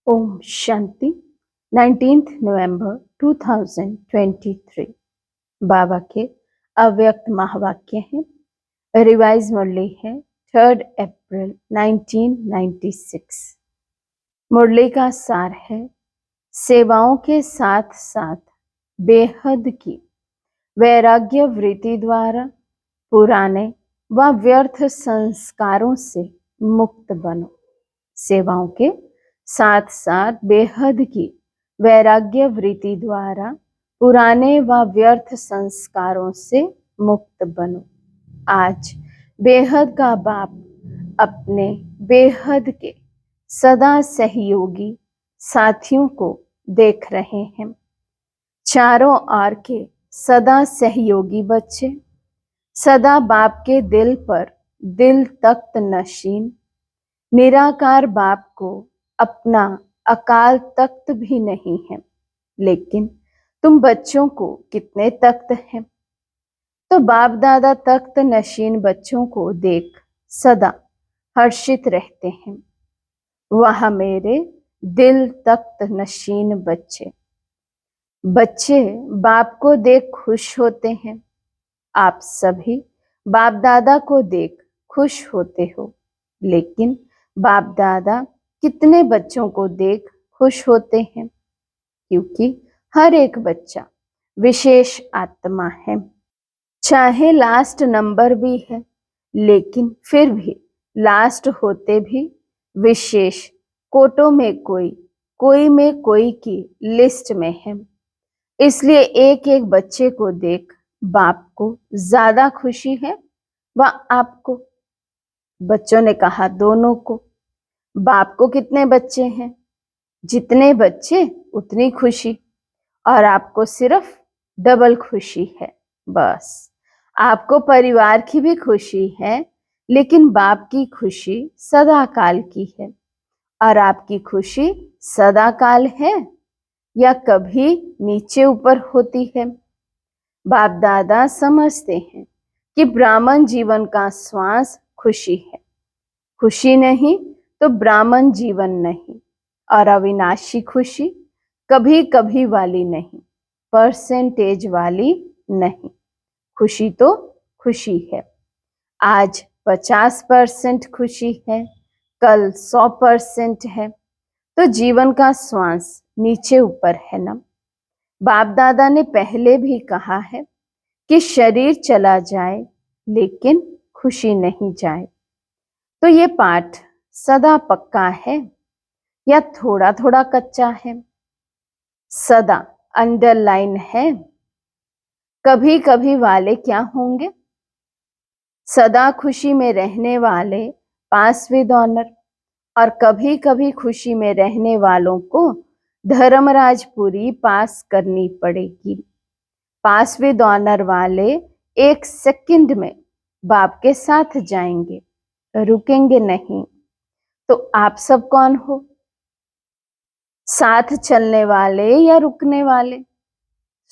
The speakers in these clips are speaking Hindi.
ओम शांति। 19 नवंबर 2023 बाबा के अव्यक्त महावाक्य हैं। रिवाइज मुरली है 3 अप्रैल 1996। मुरली का सार है, सेवाओं के साथ साथ बेहद की वैराग्य वृत्ति द्वारा पुराने व व्यर्थ संस्कारों से मुक्त बनो। सेवाओं के साथ साथ बेहद की वैराग्य वृत्ति द्वारा पुराने व व्यर्थ संस्कारों से मुक्त बनो। आज बेहद का बाप अपने बेहद के सदा सहयोगी साथियों को देख रहे हैं। चारों ओर के सदा सहयोगी बच्चे सदा बाप के दिल पर दिल तख्त नशीन निराकार बाप को अपना अकाल तख्त भी नहीं है। लेकिन तुम बच्चों को कितने तख्त हैं? तो बाप दादा तख्त नशीन बच्चों को देख सदा हर्षित रहते हैं। वह मेरे दिल तख्त नशीन बच्चे बाप को देख खुश होते हैं। आप सभी बाप दादा को देख खुश होते हो, लेकिन बाप दादा कितने बच्चों को देख खुश होते हैं? क्योंकि हर एक बच्चा विशेष आत्मा है। चाहे लास्ट नंबर भी है, लेकिन फिर भी लास्ट होते भी विशेष कोटों में कोई में कोई की लिस्ट में है। इसलिए एक एक बच्चे को देख बाप को ज्यादा खुशी है व आपको। बच्चों ने कहा दोनों को। बाप को कितने बच्चे हैं? जितने बच्चे उतनी खुशी, और आपको सिर्फ डबल खुशी है। बस आपको परिवार की भी खुशी है, लेकिन बाप की खुशी सदा काल की है। और आपकी खुशी सदा काल है या कभी नीचे ऊपर होती है? बाप दादा समझते हैं कि ब्राह्मण जीवन का श्वास खुशी है। खुशी नहीं तो ब्राह्मण जीवन नहीं। और अविनाशी खुशी कभी कभी वाली नहीं, परसेंटेज वाली नहीं। खुशी तो खुशी है। आज 50% खुशी है, कल 100% है। तो जीवन का श्वास नीचे ऊपर है ना। बाप दादा ने पहले भी कहा है कि शरीर चला जाए लेकिन खुशी नहीं जाए। तो ये पाठ सदा पक्का है या थोड़ा थोड़ा कच्चा है? सदा अंडरलाइन है। कभी कभी वाले क्या होंगे? सदा खुशी में रहने वाले पास विद ऑनर, और कभी कभी खुशी में रहने वालों को धर्मराजपुरी पास करनी पड़ेगी। पास विद ऑनर वाले 1 सेकंड में बाप के साथ जाएंगे, रुकेंगे नहीं। तो आप सब कौन हो? साथ चलने वाले या रुकने वाले?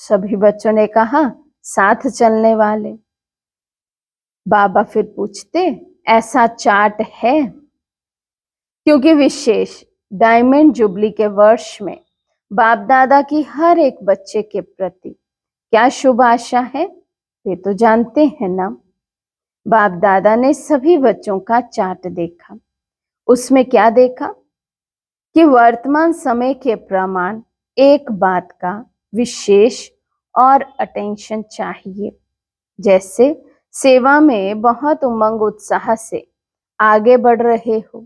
सभी बच्चों ने कहा साथ चलने वाले। बाबा फिर पूछते, ऐसा चार्ट है? क्योंकि विशेष डायमंड जुबली के वर्ष में बाप दादा की हर एक बच्चे के प्रति क्या शुभ आशा है, वे तो जानते हैं ना। बाप दादा ने सभी बच्चों का चार्ट देखा। उसमें क्या देखा कि वर्तमान समय के प्रमाण एक बात का विशेष और अटेंशन चाहिए। जैसे सेवा में बहुत उमंग उत्साह से आगे बढ़ रहे हो,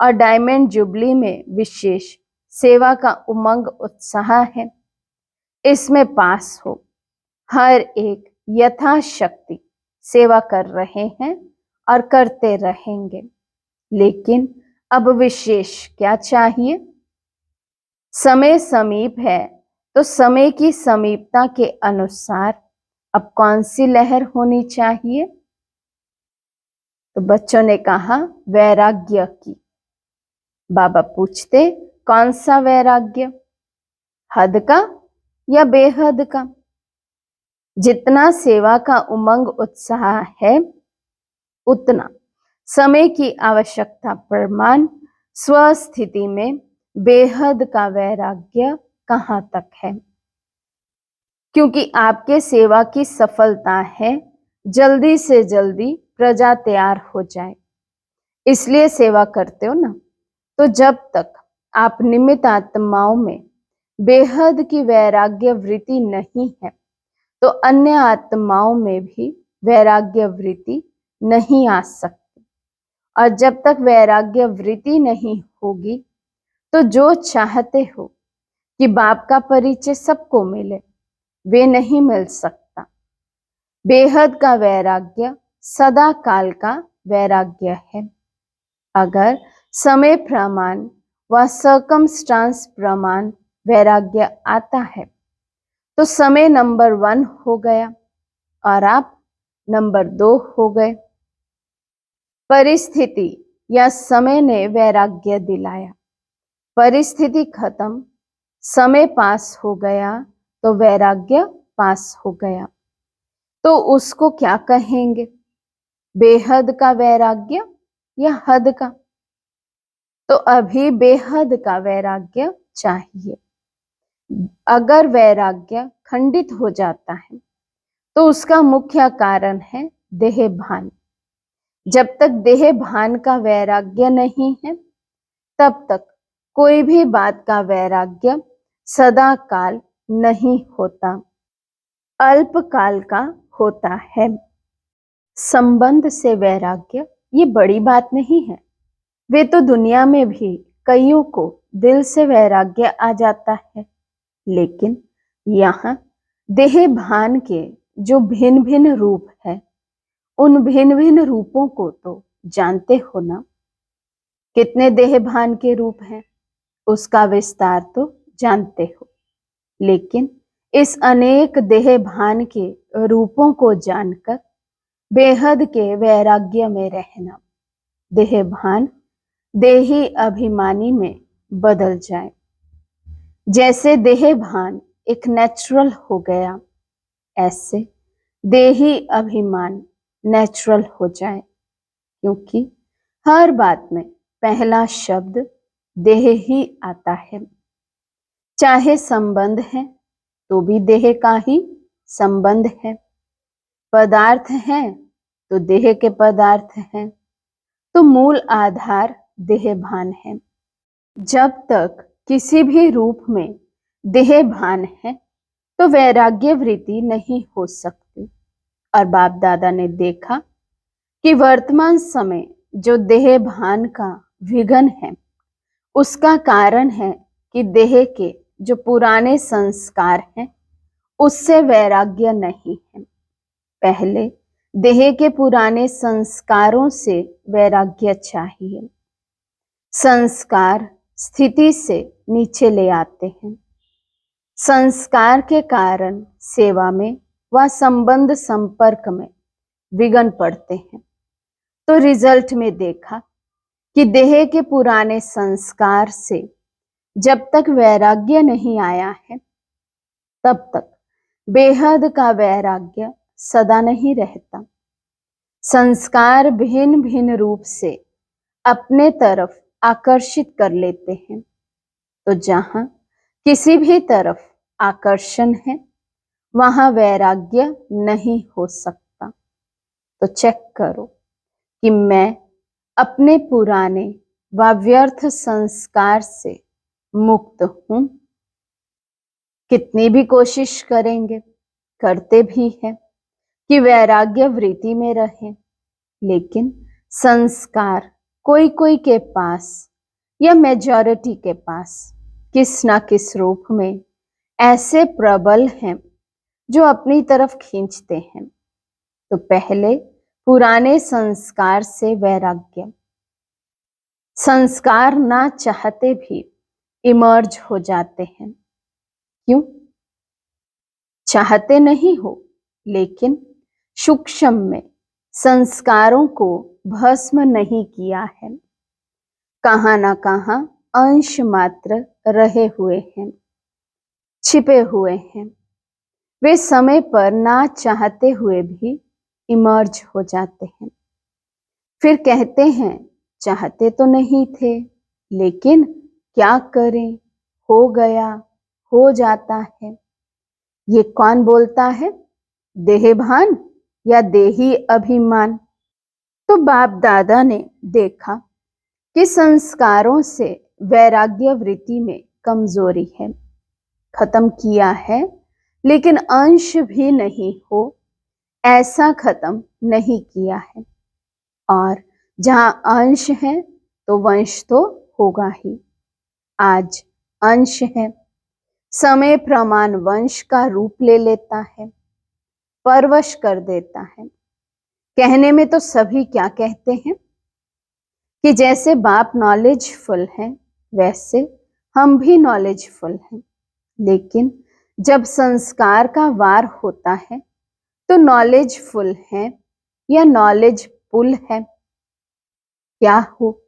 और डायमंड जुबली में विशेष सेवा का उमंग उत्साह है। इसमें पास हो, हर एक यथाशक्ति सेवा कर रहे हैं और करते रहेंगे। लेकिन अब विशेष क्या चाहिए? समय समीप है, तो समय की समीपता के अनुसार अब कौन सी लहर होनी चाहिए? तो बच्चों ने कहा वैराग्य की। बाबा पूछते, कौन सा वैराग्य? हद का या बेहद का? जितना सेवा का उमंग उत्साह है, उतना समय की आवश्यकता प्रमाण स्वस्थिति में बेहद का वैराग्य कहाँ तक है, क्योंकि आपके सेवा की सफलता है जल्दी से जल्दी प्रजा तैयार हो जाए, इसलिए सेवा करते हो ना। तो जब तक आप निमित्त आत्माओं में बेहद की वैराग्य वृत्ति नहीं है, तो अन्य आत्माओं में भी वैराग्य वृत्ति नहीं आ सकती। और जब तक वैराग्य वृत्ति नहीं होगी, तो जो चाहते हो कि बाप का परिचय सबको मिले, वे नहीं मिल सकता। बेहद का वैराग्य सदा काल का वैराग्य है। अगर समय प्रमाण व सर्कमस्टांस प्रमाण वैराग्य आता है, तो समय नंबर 1 हो गया और आप नंबर 2 हो गए। परिस्थिति या समय ने वैराग्य दिलाया, परिस्थिति खत्म, समय पास हो गया, तो वैराग्य पास हो गया। तो उसको क्या कहेंगे, बेहद का वैराग्य या हद का? तो अभी बेहद का वैराग्य चाहिए। अगर वैराग्य खंडित हो जाता है, तो उसका मुख्य कारण है देह भान। जब तक देह भान का वैराग्य नहीं है, तब तक कोई भी बात का वैराग्य सदा काल नहीं होता, अल्प काल का होता है। संबंध से वैराग्य ये बड़ी बात नहीं है। वे तो दुनिया में भी कईयों को दिल से वैराग्य आ जाता है, लेकिन यहाँ देह भान के जो भिन्न भिन्न रूप है, उन भिन्न भिन्न रूपों को तो जानते हो ना। कितने देह भान के रूप हैं, उसका विस्तार तो जानते हो। लेकिन इस अनेक देह भान के रूपों को जानकर बेहद के वैराग्य में रहना, देह भान देही अभिमानी में बदल जाए। जैसे देह भान एक नेचुरल हो गया, ऐसे देही अभिमान नेचुरल हो जाए, क्योंकि हर बात में पहला शब्द देह ही आता है। चाहे संबंध है तो भी देह का ही संबंध है, पदार्थ है तो देह के पदार्थ हैं, तो मूल आधार देह भान है। जब तक किसी भी रूप में देह भान है, तो वैराग्य वृत्ति नहीं हो सकती। और बाप दादा ने देखा कि वर्तमान समय जो देह भान का विघन है, उसका कारण है कि देह के जो पुराने संस्कार हैं, उससे वैराग्य नहीं है। पहले देह के पुराने संस्कारों से वैराग्य चाहिए। संस्कार स्थिति से नीचे ले आते हैं। संस्कार के कारण सेवा में व संबंध संपर्क में विघ्न पड़ते हैं। तो रिजल्ट में देखा कि देह के पुराने संस्कार से जब तक वैराग्य नहीं आया है, तब तक बेहद का वैराग्य सदा नहीं रहता। संस्कार भिन्न भिन्न रूप से अपने तरफ आकर्षित कर लेते हैं। तो जहां किसी भी तरफ आकर्षण है, वहां वैराग्य नहीं हो सकता। तो चेक करो कि मैं अपने पुराने व व्यर्थ संस्कार से मुक्त हूं। कितनी भी कोशिश करेंगे, करते भी हैं कि वैराग्य वृत्ति में रहें, लेकिन संस्कार कोई कोई के पास या मेजॉरिटी के पास किस ना किस रूप में ऐसे प्रबल हैं जो अपनी तरफ खींचते हैं। तो पहले पुराने संस्कार से वैराग्य, संस्कार ना चाहते भी इमर्ज हो जाते हैं। क्यों? चाहते नहीं हो, लेकिन सूक्ष्म में संस्कारों को भस्म नहीं किया है। कहां ना कहां अंश मात्र रहे हुए हैं, छिपे हुए हैं। वे समय पर ना चाहते हुए भी इमर्ज हो जाते हैं। फिर कहते हैं चाहते तो नहीं थे, लेकिन क्या करें, हो गया, हो जाता है। ये कौन बोलता है, देहभान या देही अभिमान? तो बाप दादा ने देखा कि संस्कारों से वैराग्य वृत्ति में कमजोरी है, खत्म किया है, लेकिन अंश भी नहीं हो ऐसा खत्म नहीं किया है। और जहां अंश है तो वंश तो होगा ही। आज अंश है, समय प्रमाण वंश का रूप ले लेता है, परवश कर देता है। कहने में तो सभी क्या कहते हैं कि जैसे बाप नॉलेजफुल हैं वैसे हम भी नॉलेजफुल हैं, लेकिन जब संस्कार का वार होता है तो नॉलेजफुल है या नॉलेजफुल है? क्या हो?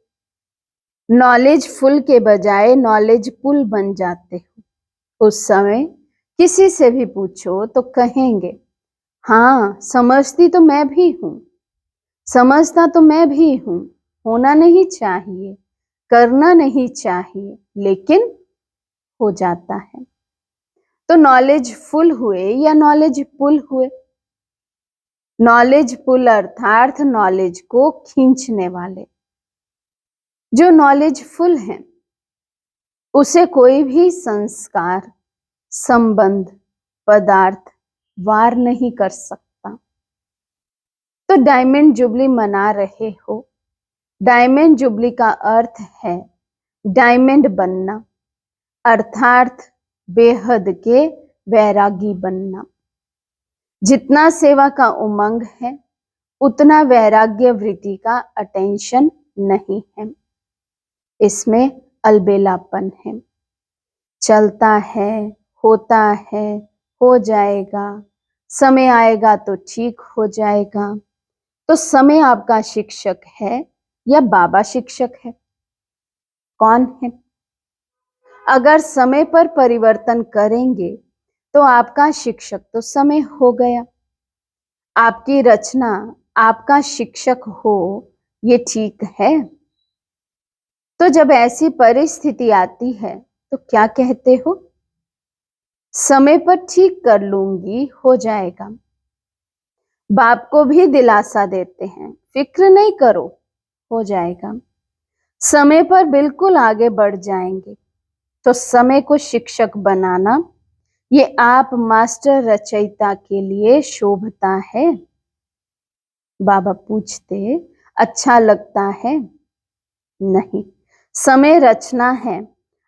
नॉलेजफुल के बजाय नॉलेजफुल बन जाते हो। उस समय किसी से भी पूछो तो कहेंगे, हाँ समझती तो मैं भी हूं, समझता तो मैं भी हूं, होना नहीं चाहिए, करना नहीं चाहिए, लेकिन हो जाता है। तो नॉलेजफुल हुए या नॉलेजफुल हुए? नॉलेजफुल अर्थात नॉलेज को खींचने वाले। जो नॉलेजफुल हैं उसे कोई भी संस्कार, संबंध, पदार्थ वार नहीं कर सकता। तो डायमंड जुबली मना रहे हो, डायमंड जुबली का अर्थ है डायमंड बनना, अर्थात बेहद के वैरागी बनना। जितना सेवा का उमंग है उतना वैराग्य वृत्ति का अटेंशन नहीं है, इसमें अलबेलापन है। चलता है, होता है, हो जाएगा, समय आएगा तो ठीक हो जाएगा। तो समय आपका शिक्षक है या बाबा शिक्षक है? कौन है? अगर समय पर परिवर्तन करेंगे तो आपका शिक्षक तो समय हो गया। आपकी रचना आपका शिक्षक हो, ये ठीक है? तो जब ऐसी परिस्थिति आती है तो क्या कहते हो? समय पर ठीक कर लूंगी, हो जाएगा। बाप को भी दिलासा देते हैं, फिक्र नहीं करो, हो जाएगा। समय पर बिल्कुल आगे बढ़ जाएंगे। तो समय को शिक्षक बनाना ये आप मास्टर रचयिता के लिए शोभता है? बाबा पूछते, अच्छा लगता है? नहीं, समय रचना है,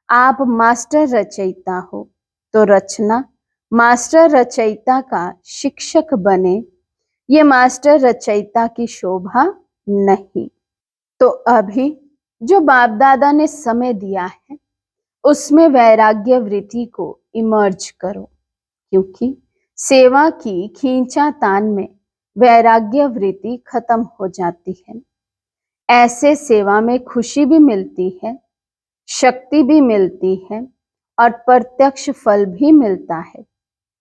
आप मास्टर रचयिता हो तो रचना मास्टर रचयिता का शिक्षक बने, ये मास्टर रचयिता की शोभा नहीं। तो अभी जो बाप दादा ने समय दिया है उसमें वैराग्य वृत्ति को इमर्ज करो, क्योंकि सेवा की खींचातान में वैराग्य वृत्ति खत्म हो जाती है। ऐसे सेवा में खुशी भी मिलती है, शक्ति भी मिलती है और प्रत्यक्ष फल भी मिलता है,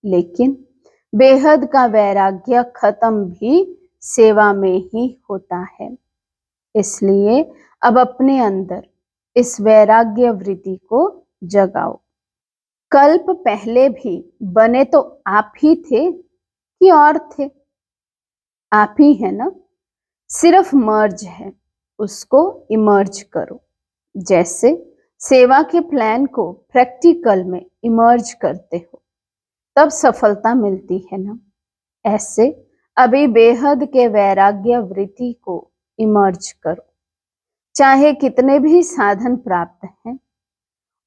लेकिन बेहद का वैराग्य खत्म भी सेवा में ही होता है। इसलिए अब अपने अंदर इस वैराग्य वृत्ति को जगाओ। कल्प पहले भी बने तो आप ही थे कि और थे? आप ही है ना, सिर्फ मर्ज है, उसको इमर्ज करो। जैसे सेवा के प्लान को प्रैक्टिकल में इमर्ज करते हो तब सफलता मिलती है ना, ऐसे अभी बेहद के वैराग्य वृत्ति को इमर्ज करो। चाहे कितने भी साधन प्राप्त हैं,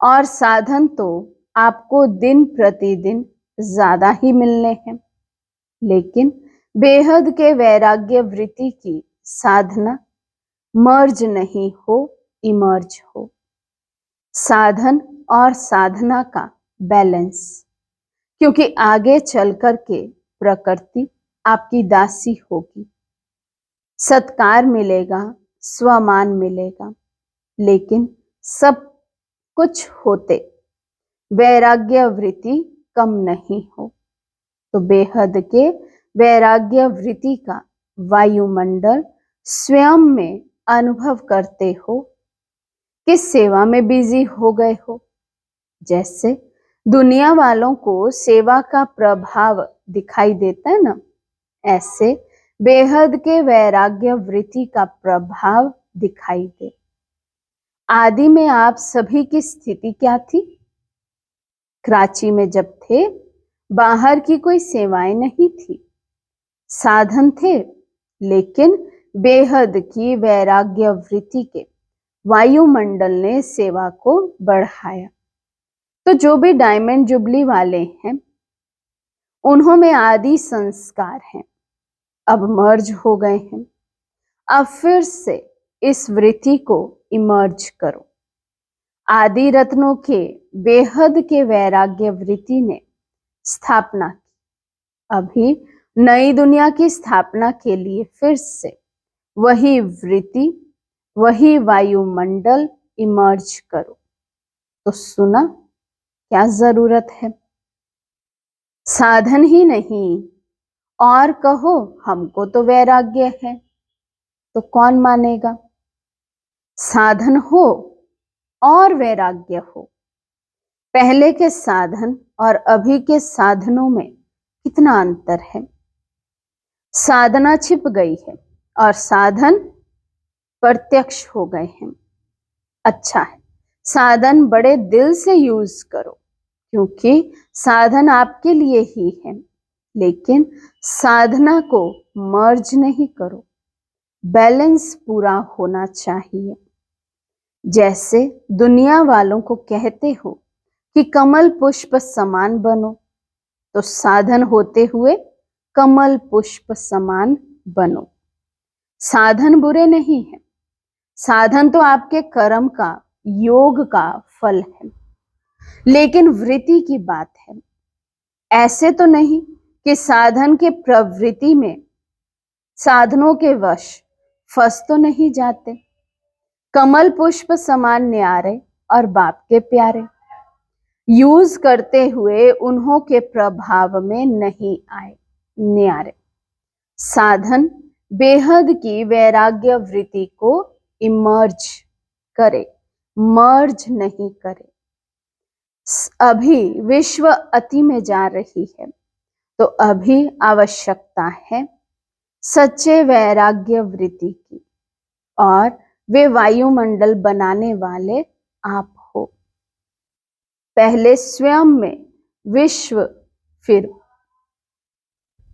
और साधन तो आपको दिन प्रतिदिन ज्यादा ही मिलने हैं, लेकिन बेहद के वैराग्य वृत्ति की साधना मर्ज नहीं हो, इमर्ज हो। साधन और साधना का बैलेंस, क्योंकि आगे चल कर के प्रकृति आपकी दासी होगी, सत्कार मिलेगा, स्वमान मिलेगा, लेकिन सब कुछ होते वैराग्य वृत्ति कम नहीं हो। तो बेहद के वैराग्य वृत्ति का वायुमंडल स्वयं में अनुभव करते हो किस सेवा में बिजी हो गए हो। जैसे दुनिया वालों को सेवा का प्रभाव दिखाई देता है ना, ऐसे बेहद के वैराग्य वृत्ति का प्रभाव दिखाई दे। आदि में आप सभी की स्थिति क्या थी? कराची में जब थे, बाहर की कोई सेवाएं नहीं थी, साधन थे, लेकिन बेहद की वैराग्य वृत्ति के वायुमंडल ने सेवा को बढ़ाया। तो जो भी डायमंड जुबली वाले हैं, उन्हों में आदि संस्कार हैं, अब मर्ज हो गए हैं। अब फिर से इस वृत्ति को इमर्ज करो। आदि रत्नों के बेहद के वैराग्य वृत्ति ने स्थापना की। अभी नई दुनिया की स्थापना के लिए फिर से वही वृत्ति, वही वायुमंडल इमर्ज करो। तो सुना, क्या जरूरत है? साधन ही नहीं और कहो हमको तो वैराग्य है, तो कौन मानेगा? साधन हो और वैराग्य हो। पहले के साधन और अभी के साधनों में कितना अंतर है। साधना छिप गई है और साधन प्रत्यक्ष हो गए हैं। अच्छा है, साधन बड़े दिल से यूज करो, क्योंकि साधन आपके लिए ही है, लेकिन साधना को मर्ज नहीं करो। बैलेंस पूरा होना चाहिए। जैसे दुनिया वालों को कहते हो कि कमल पुष्प समान बनो, तो साधन होते हुए कमल पुष्प समान बनो। साधन बुरे नहीं है, साधन तो आपके कर्म का, योग का फल है, लेकिन वृत्ति की बात है। ऐसे तो नहीं कि साधन के प्रवृत्ति में साधनों के वश फंस तो नहीं जाते। कमल पुष्प समान न्यारे और बाप के प्यारे, यूज करते हुए उन्हों के प्रभाव में नहीं आए न्यारे। साधन बेहद की वैराग्य वृत्ति को इमर्ज करे, मर्ज नहीं करे। अभी विश्व अति में जा रही है, तो अभी आवश्यकता है सच्चे वैराग्य वृत्ति की, और वे वायुमंडल बनाने वाले आप हो। पहले स्वयं में विश्व, फिर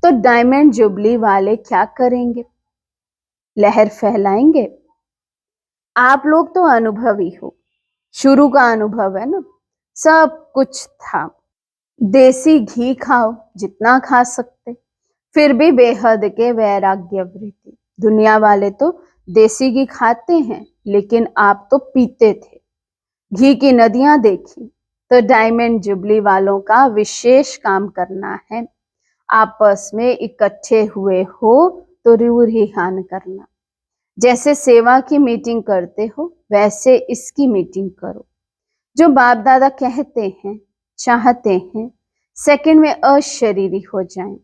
तो डायमंड जुबली वाले क्या करेंगे? लहर फैलाएंगे। आप लोग तो अनुभवी हो, शुरू का अनुभव है ना, सब कुछ था। देसी घी खाओ जितना खा सकते, फिर भी बेहद के वैराग्य वृत्ति। दुनिया वाले तो देसी घी खाते हैं, लेकिन आप तो पीते थे, घी की नदियां देखी। तो डायमंड जुबली वालों का विशेष काम करना है, आपस में इकट्ठे हुए हो तो रिहान करना। जैसे सेवा की मीटिंग करते हो, वैसे इसकी मीटिंग करो। जो बाप दादा कहते हैं, चाहते हैं सेकंड में अशरीरी हो जाएं,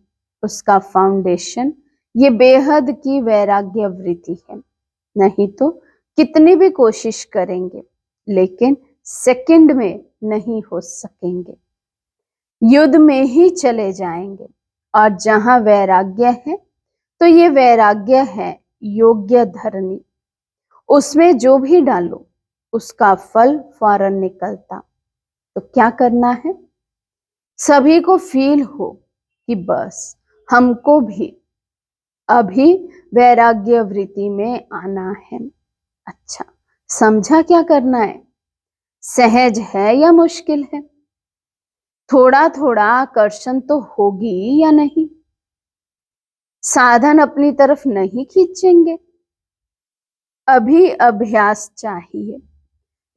उसका फाउंडेशन ये बेहद की वैराग्य वृत्ति है। नहीं तो कितनी भी कोशिश करेंगे, लेकिन सेकंड में नहीं हो सकेंगे, युद्ध में ही चले जाएंगे। और जहां वैराग्य है, तो ये वैराग्य है योग्य धरनी, उसमें जो भी डालो उसका फल फौरन निकलता। तो क्या करना है? सभी को फील हो कि बस हमको भी अभी वैराग्य वृत्ति में आना है। अच्छा, समझा क्या करना है? सहज है या मुश्किल है? थोड़ा थोड़ा आकर्षण तो होगी या नहीं? साधन अपनी तरफ नहीं खींचेंगे। अभी अभ्यास चाहिए।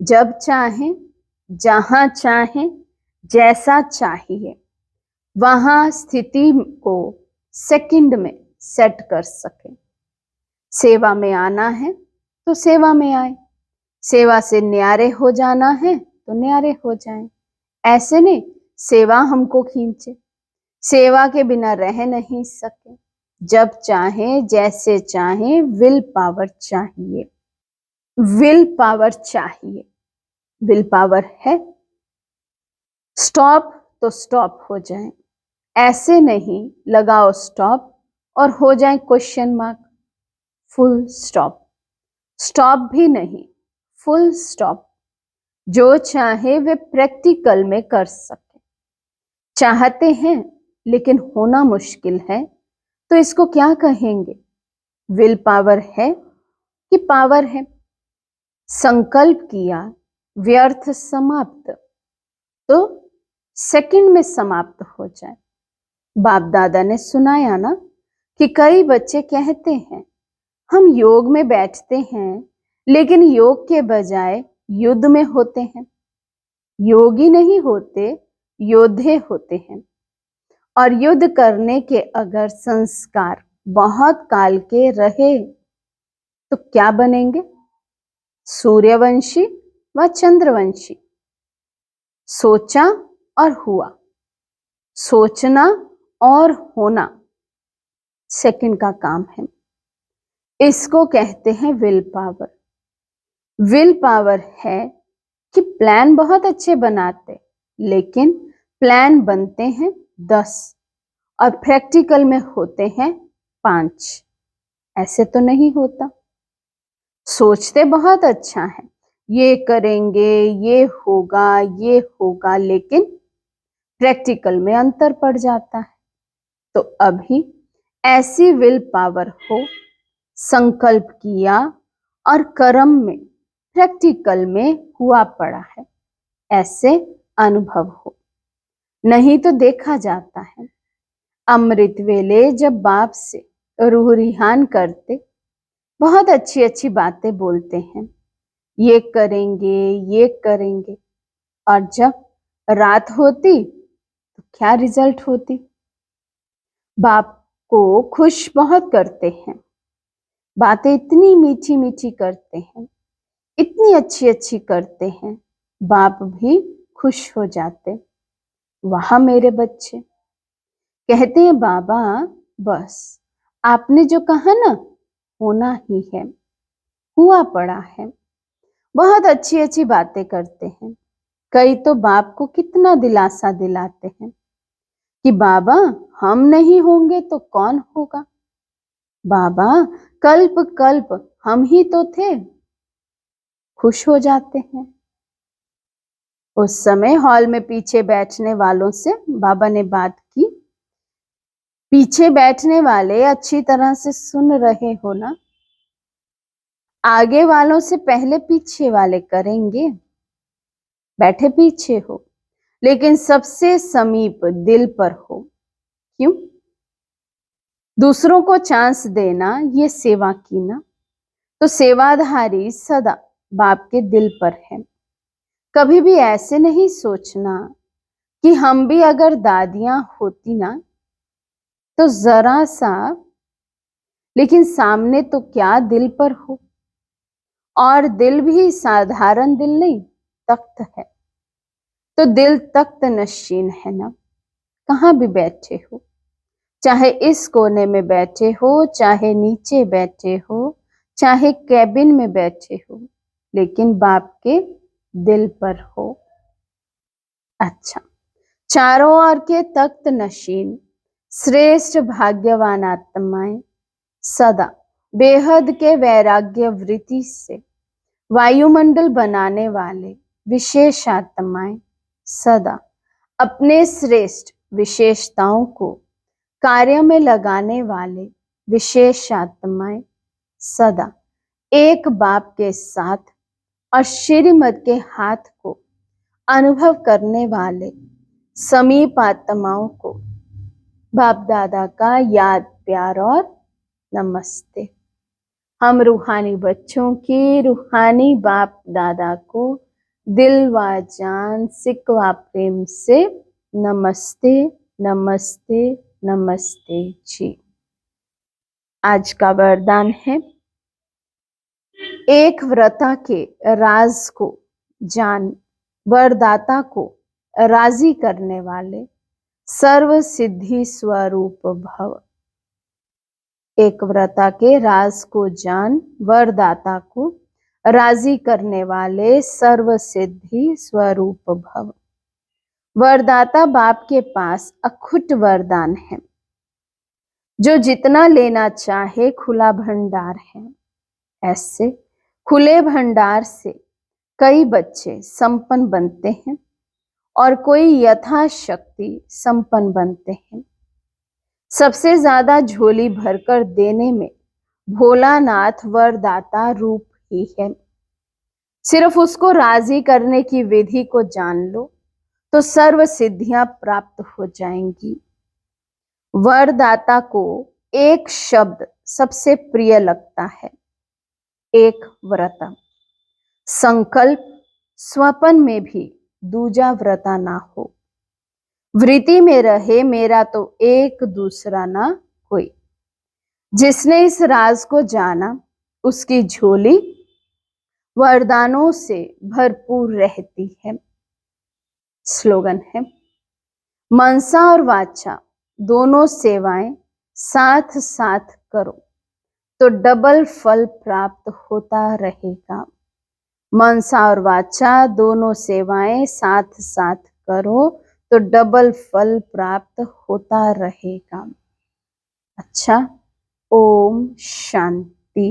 जब चाहें, जहां चाहें, जैसा चाहिए, वहां स्थिति को सेकंड में सेट कर सके। सेवा में आना है तो सेवा में आए, सेवा से न्यारे हो जाना है तो न्यारे हो जाएं। ऐसे नहीं सेवा हमको खींचे, सेवा के बिना रह नहीं सके। जब चाहे, जैसे चाहे, विल पावर चाहिए। विल पावर चाहिए। विल पावर है, स्टॉप तो स्टॉप हो जाए, ऐसे नहीं लगाओ स्टॉप और हो जाए question mark. Full stop, stop भी नहीं, फुल स्टॉप। जो चाहे वे प्रैक्टिकल में कर सके। चाहते हैं लेकिन होना मुश्किल है तो इसको क्या कहेंगे? विल पावर है कि पावर है? संकल्प किया, व्यर्थ समाप्त, तो सेकंड में समाप्त हो जाए। बाप दादा ने सुनाया ना कि कई बच्चे कहते हैं हम योग में बैठते हैं लेकिन योग के बजाय युद्ध में होते हैं। योगी नहीं होते, योद्धे होते हैं। और युद्ध करने के अगर संस्कार बहुत काल के रहे तो क्या बनेंगे? सूर्यवंशी व चंद्रवंशी। सोचा और हुआ, सोचना और होना सेकंड का काम है। इसको कहते हैं विल पावर। विल पावर है कि प्लान बहुत अच्छे बनाते लेकिन प्लान बनते हैं 10 और प्रैक्टिकल में होते हैं 5। ऐसे तो नहीं होता। सोचते बहुत अच्छा है, ये करेंगे, ये होगा, लेकिन प्रैक्टिकल में अंतर पड़ जाता है। तो अभी ऐसी विल पावर हो, संकल्प किया और कर्म में प्रैक्टिकल में हुआ पड़ा है, ऐसे अनुभव हो। नहीं तो देखा जाता है अमृत वेले जब बाप से रूह रिहान करते, बहुत अच्छी अच्छी बातें बोलते हैं, ये करेंगे, और जब रात होती तो क्या रिजल्ट होती? बाप को खुश बहुत करते हैं, बातें इतनी मीठी मीठी करते हैं, इतनी अच्छी अच्छी करते हैं, बाप भी खुश हो जाते। वहां मेरे बच्चे कहते हैं बाबा बस आपने जो कहा ना होना ही है, हुआ पड़ा है। बहुत अच्छी अच्छी बातें करते हैं। कई तो बाप को कितना दिलासा दिलाते हैं कि बाबा हम नहीं होंगे तो कौन होगा? बाबा कल्प कल्प हम ही तो थे। खुश हो जाते हैं। उस समय हॉल में पीछे बैठने वालों से बाबा ने बात की, पीछे बैठने वाले अच्छी तरह से सुन रहे हो ना? आगे वालों से पहले पीछे वाले करेंगे। बैठे पीछे हो लेकिन सबसे समीप दिल पर हो। क्यों? दूसरों को चांस देना, ये सेवा की ना, तो सेवाधारी सदा बाप के दिल पर है। कभी भी ऐसे नहीं सोचना कि हम भी अगर दादियां होती ना तो जरा सा, लेकिन सामने तो क्या दिल पर हो, और दिल भी साधारण दिल नहीं, तख्त है। तो दिल तख्त नशीन है ना, कहां भी बैठे हो, चाहे इस कोने में बैठे हो, चाहे नीचे बैठे हो, चाहे कैबिन में बैठे हो, लेकिन बाप के दिल पर हो। अच्छा, चारों ओर के तख्त नशीन श्रेष्ठ भाग्यवान आत्माएं सदा बेहद के वैराग्य वृत्ति से वायुमंडल बनाने वाले विशेष आत्माएं सदा अपने श्रेष्ठ विशेषताओं को कार्य में लगाने वाले विशेष आत्माएं सदा एक बाप के साथ और श्रीमत के हाथ को अनुभव करने वाले समीप आत्माओं को बाप दादा का याद, प्यार और नमस्ते। हम रूहानी बच्चों की रूहानी बाप दादा को दिल व जान, सिकवा प्रेम से नमस्ते नमस्ते नमस्ते जी। आज का वरदान है, एक व्रता के राज को जान, वरदाता को राजी करने वाले सर्व सिद्धि स्वरूप भव। एक व्रता के राज को जान, वरदाता को राजी करने वाले सर्व सिद्धि स्वरूप भव। वरदाता बाप के पास अखुट वरदान है, जो जितना लेना चाहे खुला भंडार है। ऐसे खुले भंडार से कई बच्चे संपन्न बनते हैं और कोई यथाशक्ति संपन्न बनते हैं। सबसे ज्यादा झोली भरकर देने में भोलानाथ वरदाता रूप ही है। सिर्फ उसको राजी करने की विधि को जान लो तो सर्व सिद्धियां प्राप्त हो जाएंगी। वरदाता को एक शब्द सबसे प्रिय लगता है, एक व्रत। संकल्प स्वपन में भी दूजा व्रता ना हो। वृत्ति में रहे मेरा तो एक दूसरा ना कोई। जिसने इस राज को जाना उसकी झोली वरदानों से भरपूर रहती है। स्लोगन है, मनसा और वाचा दोनों सेवाएं साथ साथ करो तो डबल फल प्राप्त होता रहेगा। मनसा और वाचा दोनों सेवाएं साथ साथ करो तो डबल फल प्राप्त होता रहेगा। अच्छा, ओम शांति।